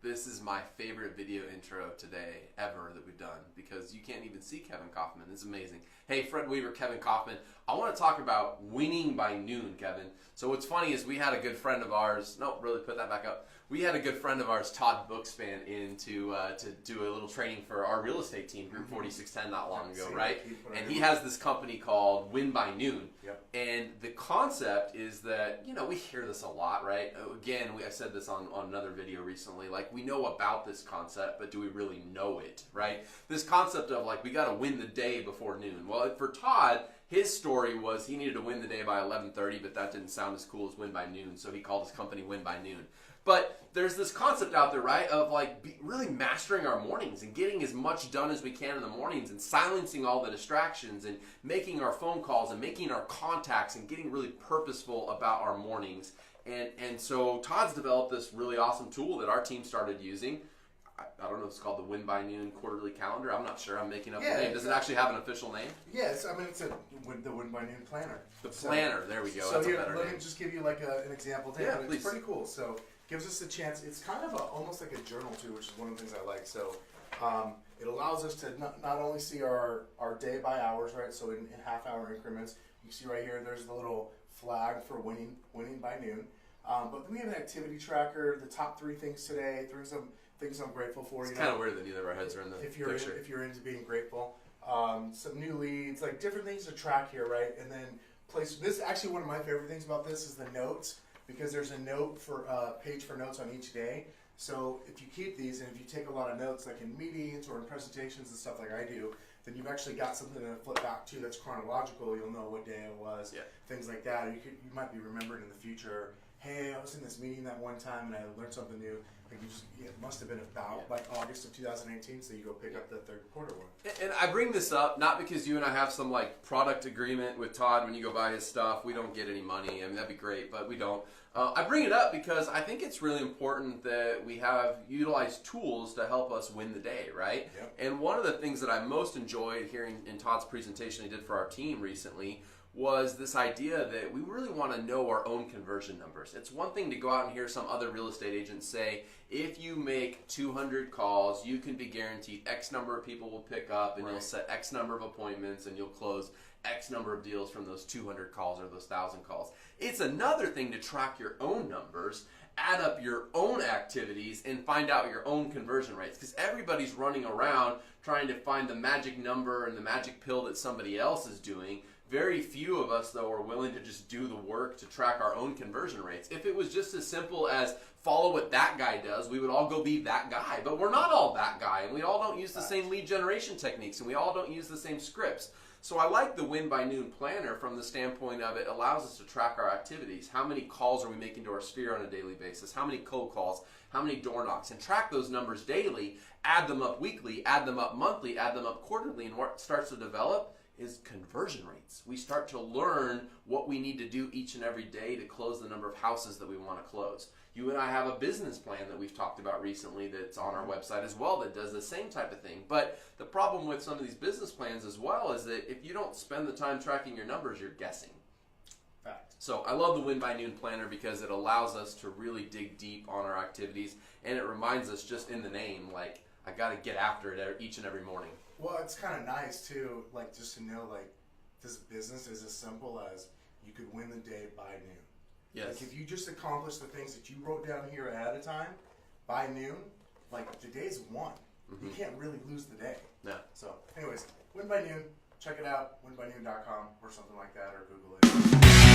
This is my favorite video intro today ever that we've done because you can't even see Kevin Kaufman. It's amazing. Hey, Fred Weaver, Kevin Kaufman. I want to talk about winning by noon, Kevin. So what's funny is we had a good friend of ours. No, really put that back up. We had a good friend of ours, Todd Bookspan, in to do a little training for our real estate team, Group 4610, not long ago, right? And he has this company called Win by Noon. Yep. And the concept is that, you know, we hear this a lot, right? Again, I said this on another video recently, like we know about this concept, but do we really know it, right? This concept of like, we got to win the day before noon. Well, for Todd, his story was he needed to win the day by 11:30, but that didn't sound as cool as win by noon, so he called his company Win by Noon. But there's this concept out there, right, of like really mastering our mornings and getting as much done as we can in the mornings and silencing all the distractions and making our phone calls and making our contacts and getting really purposeful about our mornings. And so Todd's developed this really awesome tool that our team started using. I don't know if it's called the Win by Noon quarterly calendar. I'm not sure. I'm making up the name. Does it actually have an official name? Yes, I mean it's the Win by Noon planner. The planner. There we go. So That's here, a better let name. me just give you like an example today. Yeah, but please. It's pretty cool. So gives us a chance. It's kind of almost like a journal too, which is one of the things I like. So it allows us to not only see our day by hours, right? So in half-hour increments. You see right here, there's the little flag for winning by noon. But then we have an activity tracker, the top 3 things today, things I'm grateful for. It's kind of weird that neither of our heads are in the picture. If you're into being grateful. Some new leads, like different things to track here, right? And then this actually one of my favorite things about this is the notes, because there's a note for page for notes on each day. So if you keep these and if you take a lot of notes, like in meetings or in presentations and stuff like I do, then you've actually got something to flip back to that's chronological. You'll know what day it was, things like that. Or you might be remembered in the future. Hey, I was in this meeting that one time and I learned something new. Like it must have been about like August of 2018, so you go pick up the third quarter one. And I bring this up not because you and I have some like product agreement with Todd when you go buy his stuff. We don't get any money. I mean, that'd be great, but we don't. I bring it up because I think it's really important that we have utilized tools to help us win the day, right? Yep. And one of the things that I most enjoyed hearing in Todd's presentation he did for our team recently was this idea that we really want to know our own conversion numbers. It's one thing to go out and hear some other real estate agents say, if you make 200 calls, you can be guaranteed X number of people will pick up and you'll set X number of appointments and you'll close X number of deals from those 200 calls or those 1,000 calls. It's another thing to track your own numbers, add up your own activities, and find out your own conversion rates. Because everybody's running around trying to find the magic number and the magic pill that somebody else is doing. Very few of us, though, are willing to just do the work to track our own conversion rates. If it was just as simple as follow what that guy does, we would all go be that guy. But we're not all that guy, and we all don't use the same lead generation techniques, and we all don't use the same scripts. So I like the Win by Noon planner from the standpoint of it allows us to track our activities. How many calls are we making to our sphere on a daily basis? How many cold calls? How many door knocks? And track those numbers daily, add them up weekly, add them up monthly, add them up quarterly, and what starts to develop is conversion rates. We start to learn what we need to do each and every day to close the number of houses that we want to close. You and I have a business plan that we've talked about recently that's on our website as well that does the same type of thing. But the problem with some of these business plans as well is that if you don't spend the time tracking your numbers, you're guessing. Fact. So I love the Win by Noon planner because it allows us to really dig deep on our activities, and it reminds us just in the name, like, I got to get after it each and every morning. Well, it's kind of nice too, like just to know like this business is as simple as you could win the day by noon. Yes. Like if you just accomplish the things that you wrote down here ahead of time by noon, like the day's won. Mm-hmm. You can't really lose the day. No. So, anyways, Win by Noon. Check it out, winbynoon.com or something like that, or Google it.